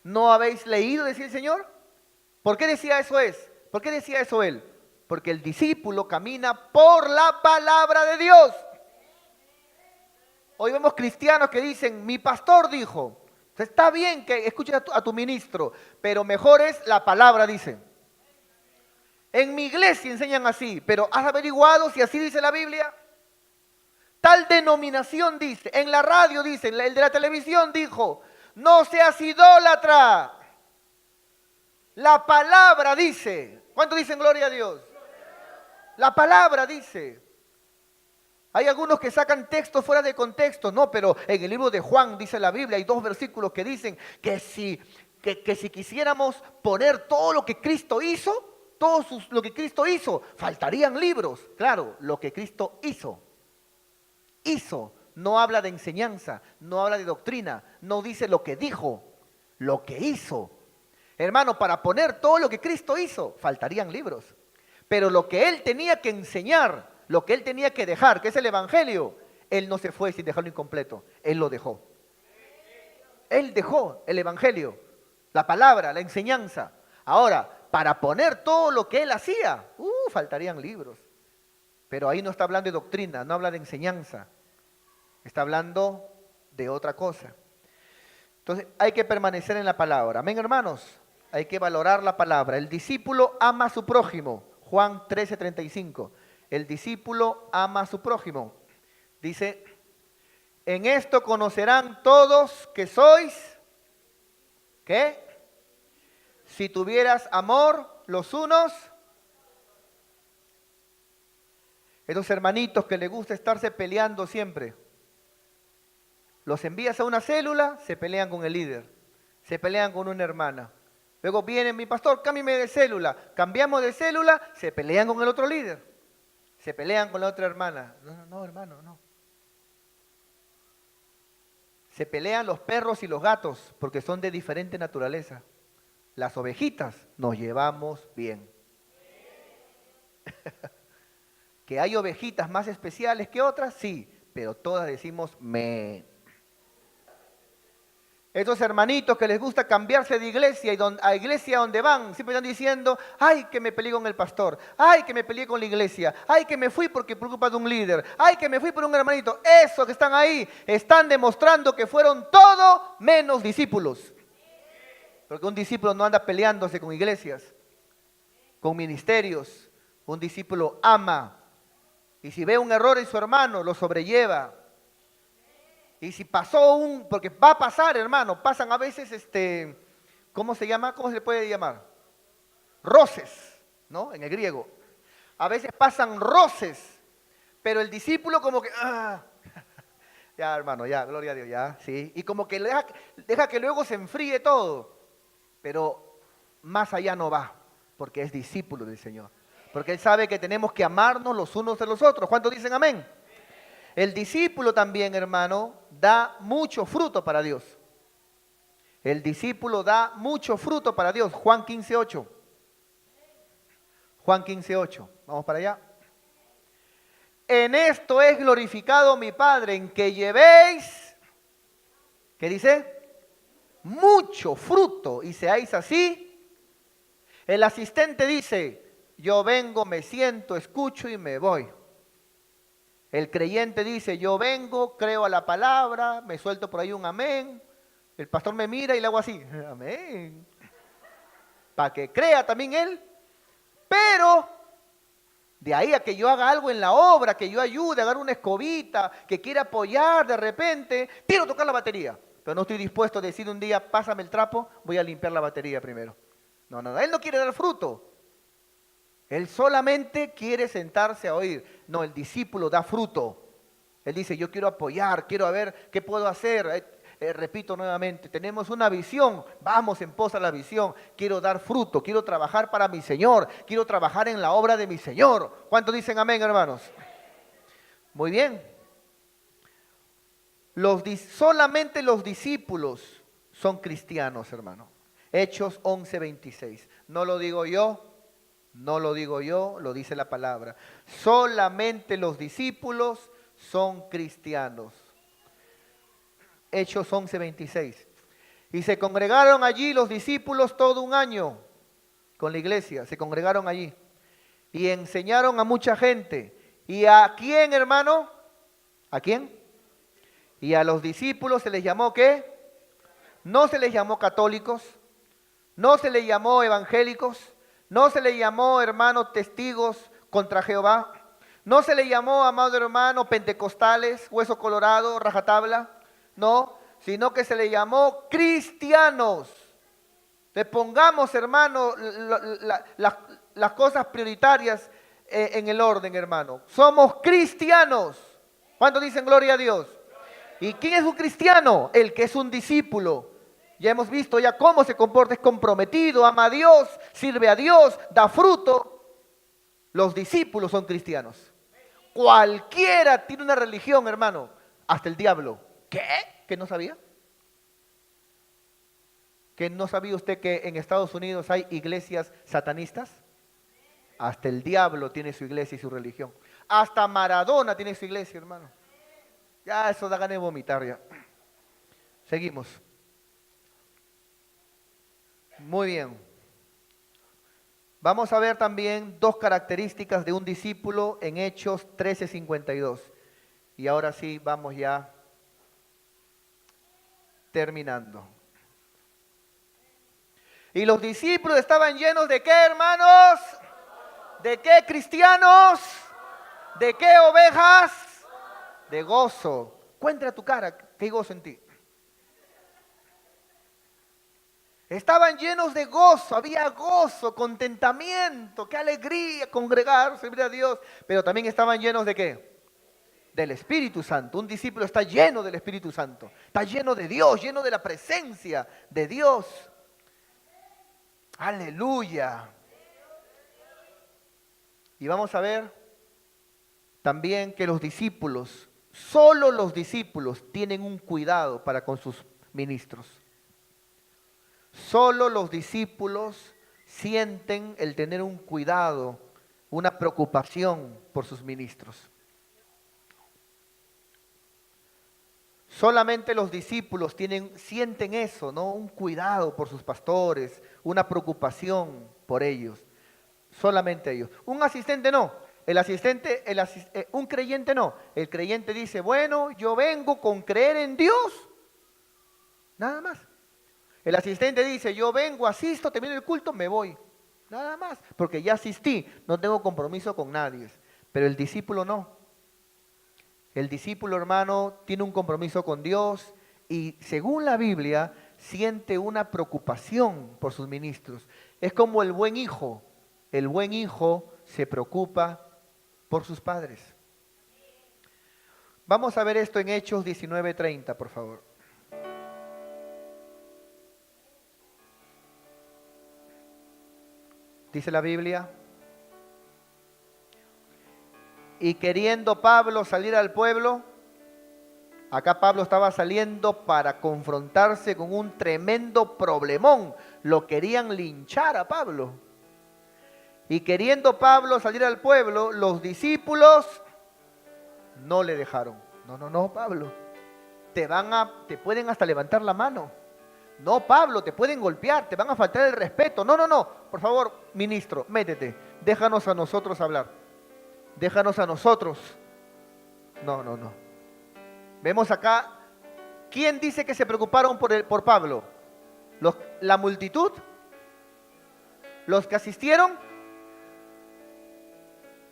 Speaker 1: ¿No habéis leído? Decía el Señor. ¿Por qué decía eso ¿Por qué decía eso él? Porque el discípulo camina por la palabra de Dios. Hoy vemos cristianos que dicen: mi pastor dijo. Está bien que escuches a tu ministro, pero mejor es la palabra, dicen. En mi iglesia enseñan así, pero ¿has averiguado si así dice la Biblia? Tal denominación dice, en la radio dicen, el de la televisión dijo: no seas idólatra. La palabra dice. ¿Cuántos dicen gloria a Dios? La palabra dice. Hay algunos que sacan textos fuera de contexto. No, pero en el libro de Juan dice la Biblia, hay 2 versículos que dicen que si quisiéramos poner todo lo que Cristo hizo, lo que Cristo hizo, faltarían libros. Claro, lo que Cristo hizo. No habla de enseñanza, no habla de doctrina, no dice lo que dijo, lo que hizo. Hermano, para poner todo lo que Cristo hizo, faltarían libros. Pero lo que Él tenía que enseñar, lo que Él tenía que dejar, que es el Evangelio, Él no se fue sin dejarlo incompleto, Él lo dejó. Él dejó el Evangelio, la palabra, la enseñanza. Ahora, para poner todo lo que Él hacía, faltarían libros. Pero ahí no está hablando de doctrina, no habla de enseñanza. Está hablando de otra cosa. Entonces hay que permanecer en la palabra. Amén, hermanos. Hay que valorar la palabra. El discípulo ama a su prójimo. Juan 13:35. El discípulo ama a su prójimo. Dice: en esto conocerán todos que sois, ¿qué? Si tuvieras amor los unos. Esos hermanitos que les gusta estarse peleando siempre. Los envías a una célula, se pelean con el líder, se pelean con una hermana. Luego viene: mi pastor, cámbiame de célula. Cambiamos de célula, se pelean con el otro líder, se pelean con la otra hermana. No, hermano, no. Se pelean los perros y los gatos porque son de diferente naturaleza. Las ovejitas nos llevamos bien. ¿Que hay ovejitas más especiales que otras? Sí, pero todas decimos me. Esos hermanitos que les gusta cambiarse de iglesia y a iglesia donde van, siempre están diciendo: ay, que me peleé con el pastor, ay, que me peleé con la iglesia, ay, que me fui por culpa de un líder, ay, que me fui por un hermanito. Esos que están ahí están demostrando que fueron todo menos discípulos. Porque un discípulo no anda peleándose con iglesias, con ministerios. Un discípulo ama. Y si ve un error en su hermano, lo sobrelleva. Y si pasó porque va a pasar, hermano, pasan a veces, ¿cómo se llama? ¿Cómo se le puede llamar? Roces, ¿no? En el griego. A veces pasan roces, pero el discípulo como que, ya hermano, ya, gloria a Dios, ya, sí. Y como que deja que luego se enfríe todo, pero más allá no va, porque es discípulo del Señor. Porque Él sabe que tenemos que amarnos los unos de los otros. ¿Cuántos dicen amén? El discípulo también, hermano, da mucho fruto para Dios. El discípulo da mucho fruto para Dios. Juan 15:8. Juan 15:8. Vamos para allá. En esto es glorificado mi Padre, en que llevéis, ¿qué dice? Mucho fruto y seáis así. El asistente dice, yo vengo, me siento, escucho y me voy. El creyente dice, yo vengo, creo a la palabra, me suelto por ahí un amén. El pastor me mira y le hago así, amén. Para que crea también él. Pero de ahí a que yo haga algo en la obra, que yo ayude, agarre una escobita, que quiera apoyar de repente, quiero tocar la batería. Pero no estoy dispuesto a decir un día, pásame el trapo, voy a limpiar la batería primero. No, él no quiere dar fruto. Él solamente quiere sentarse a oír. No, el discípulo da fruto. Él dice, yo quiero apoyar, quiero ver qué puedo hacer. Repito nuevamente, tenemos una visión, vamos en pos a la visión. Quiero dar fruto, quiero trabajar para mi Señor, quiero trabajar en la obra de mi Señor. ¿Cuántos dicen amén, hermanos? Muy bien. Solamente los discípulos son cristianos, hermano. Hechos 11:26. No lo digo yo. No lo digo yo, lo dice la palabra. Solamente los discípulos son cristianos. Hechos 11:26. Y se congregaron allí los discípulos todo un año con la iglesia. Se congregaron allí. Y enseñaron a mucha gente. ¿Y a quién, hermano? ¿A quién? Y a los discípulos se les llamó ¿qué? No se les llamó católicos. No se les llamó evangélicos. No se le llamó, hermano, testigos contra Jehová. No se le llamó, amado hermano, pentecostales, hueso colorado, rajatabla. No, sino que se le llamó cristianos. Le pongamos, hermano, las cosas prioritarias en el orden, hermano. Somos cristianos. ¿Cuántos dicen gloria a Dios? ¿Y quién es un cristiano? El que es un discípulo. Ya hemos visto ya cómo se comporta, es comprometido, ama a Dios, sirve a Dios, da fruto. Los discípulos son cristianos. Cualquiera tiene una religión, hermano, hasta el diablo. ¿Qué? ¿Que no sabía? ¿Que no sabía usted que en Estados Unidos hay iglesias satanistas? Hasta el diablo tiene su iglesia y su religión. Hasta Maradona tiene su iglesia, hermano. Ya eso da ganas de vomitar ya. Seguimos. Muy bien. Vamos a ver también dos características de un discípulo en Hechos 13:52. Y ahora sí, vamos ya terminando. Y los discípulos estaban llenos ¿de qué, hermanos? ¿De qué, cristianos? ¿De qué, ovejas? De gozo. Cuéntale a tu cara, ¿qué hay gozo en ti? Estaban llenos de gozo, había gozo, contentamiento, qué alegría congregar, servir a Dios. Pero también estaban llenos ¿de qué? Del Espíritu Santo. Un discípulo está lleno del Espíritu Santo. Está lleno de Dios, lleno de la presencia de Dios. Aleluya. Y vamos a ver también que los discípulos, solo los discípulos tienen un cuidado para con sus ministros. Solo los discípulos sienten el tener un cuidado, una preocupación por sus ministros. Solamente los discípulos sienten eso, ¿no? Un cuidado por sus pastores, una preocupación por ellos. Solamente ellos. Un asistente no. Un creyente no. El creyente dice, bueno, yo vengo con creer en Dios. Nada más. El asistente dice, yo vengo, asisto, termino el culto, me voy. Nada más, porque ya asistí, no tengo compromiso con nadie. Pero el discípulo no. El discípulo, hermano, tiene un compromiso con Dios y, según la Biblia, siente una preocupación por sus ministros. Es como el buen hijo. El buen hijo se preocupa por sus padres. Vamos a ver esto en Hechos 19:30, por favor. Dice la Biblia: y queriendo Pablo salir al pueblo, acá Pablo estaba saliendo para confrontarse con un tremendo problemón. Lo querían linchar a Pablo. Y queriendo Pablo salir al pueblo, los discípulos no le dejaron. No, Pablo. Te pueden hasta levantar la mano. No, Pablo, te pueden golpear, te van a faltar el respeto. No. Por favor, ministro, métete. Déjanos a nosotros hablar. Déjanos a nosotros. No. Vemos acá, ¿quién dice que se preocuparon por Pablo? ¿La multitud? ¿Los que asistieron?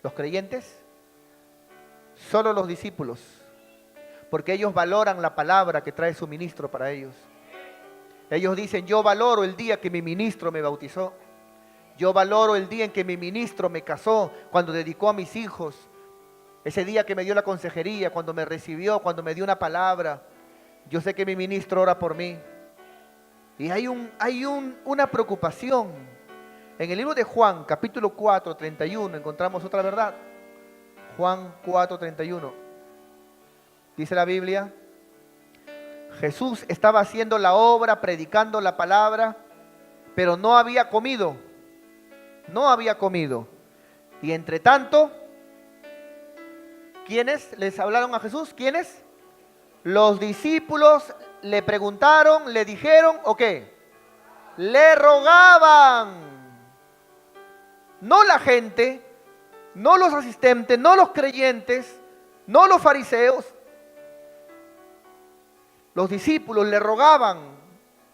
Speaker 1: ¿Los creyentes? Solo los discípulos, porque ellos valoran la palabra que trae su ministro para ellos. Ellos dicen: yo valoro el día que mi ministro me bautizó. Yo valoro el día en que mi ministro me casó, cuando dedicó a mis hijos. Ese día que me dio la consejería, cuando me recibió, cuando me dio una palabra. Yo sé que mi ministro ora por mí. Y hay una preocupación. En el libro de Juan, capítulo 4, 31, encontramos otra verdad. Juan 4:31. Dice la Biblia: Jesús estaba haciendo la obra, predicando la palabra, pero no había comido. Y entre tanto, ¿quiénes les hablaron a Jesús? ¿Quiénes? Los discípulos le preguntaron, le dijeron, ¿o qué? Le rogaban. No la gente, no los asistentes, no los creyentes, no los fariseos. Los discípulos le rogaban: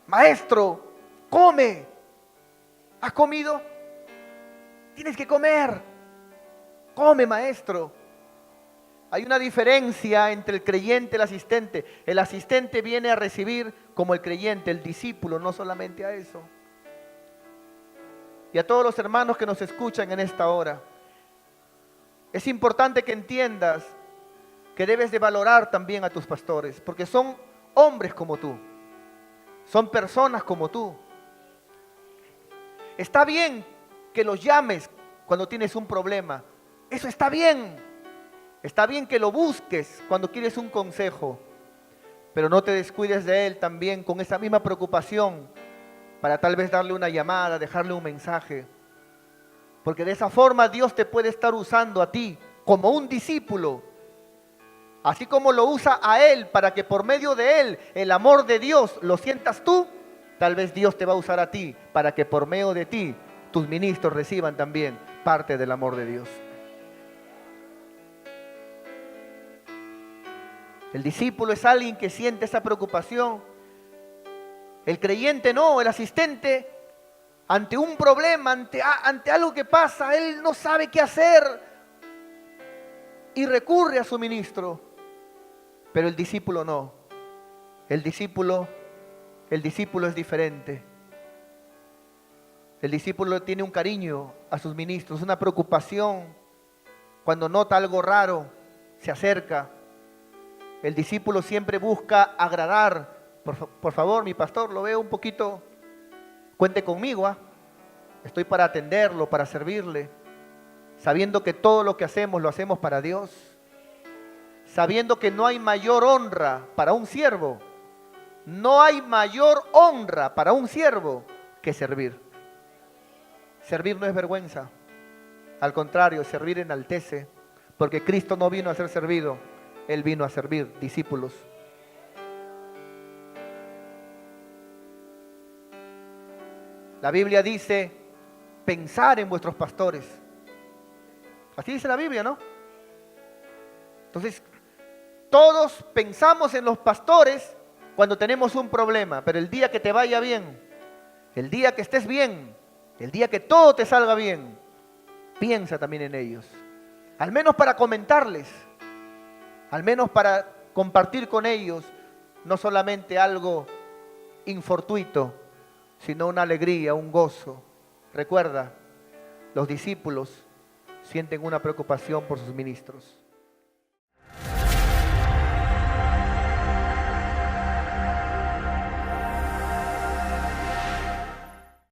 Speaker 1: maestro, come. ¿Has comido? Tienes que comer. Come, maestro. Hay una diferencia entre el creyente y el asistente. El asistente viene a recibir como el creyente, el discípulo no solamente a eso. Y a todos los hermanos que nos escuchan en esta hora, es importante que entiendas que debes de valorar también a tus pastores, porque son hombres como tú, son personas como tú. Está bien que los llames cuando tienes un problema, eso está bien. Está bien que lo busques cuando quieres un consejo, pero no te descuides de él también con esa misma preocupación para tal vez darle una llamada, dejarle un mensaje. Porque de esa forma Dios te puede estar usando a ti como un discípulo, así como lo usa a él para que por medio de él el amor de Dios lo sientas tú. Tal vez Dios te va a usar a ti para que por medio de ti tus ministros reciban también parte del amor de Dios. El discípulo es alguien que siente esa preocupación. El creyente no, el asistente, ante un problema, ante algo que pasa, él no sabe qué hacer y recurre a su ministro. Pero el discípulo no. El discípulo es diferente. El discípulo tiene un cariño a sus ministros, una preocupación. Cuando nota algo raro, se acerca. El discípulo siempre busca agradar. Por favor, mi pastor, lo veo un poquito. Cuente conmigo, estoy para atenderlo, para servirle. Sabiendo que todo lo que hacemos lo hacemos para Dios. Sabiendo que no hay mayor honra para un siervo. No hay mayor honra para un siervo que servir. Servir no es vergüenza. Al contrario, servir enaltece. Porque Cristo no vino a ser servido. Él vino a servir discípulos. La Biblia dice: pensar en vuestros pastores. Así dice la Biblia, ¿no? Entonces, todos pensamos en los pastores cuando tenemos un problema, pero el día que te vaya bien, el día que estés bien, el día que todo te salga bien, piensa también en ellos. Al menos para comentarles. al menos para compartir con ellos no solamente algo infortuito, sino una alegría, un gozo. Recuerda, los discípulos sienten una preocupación por sus ministros.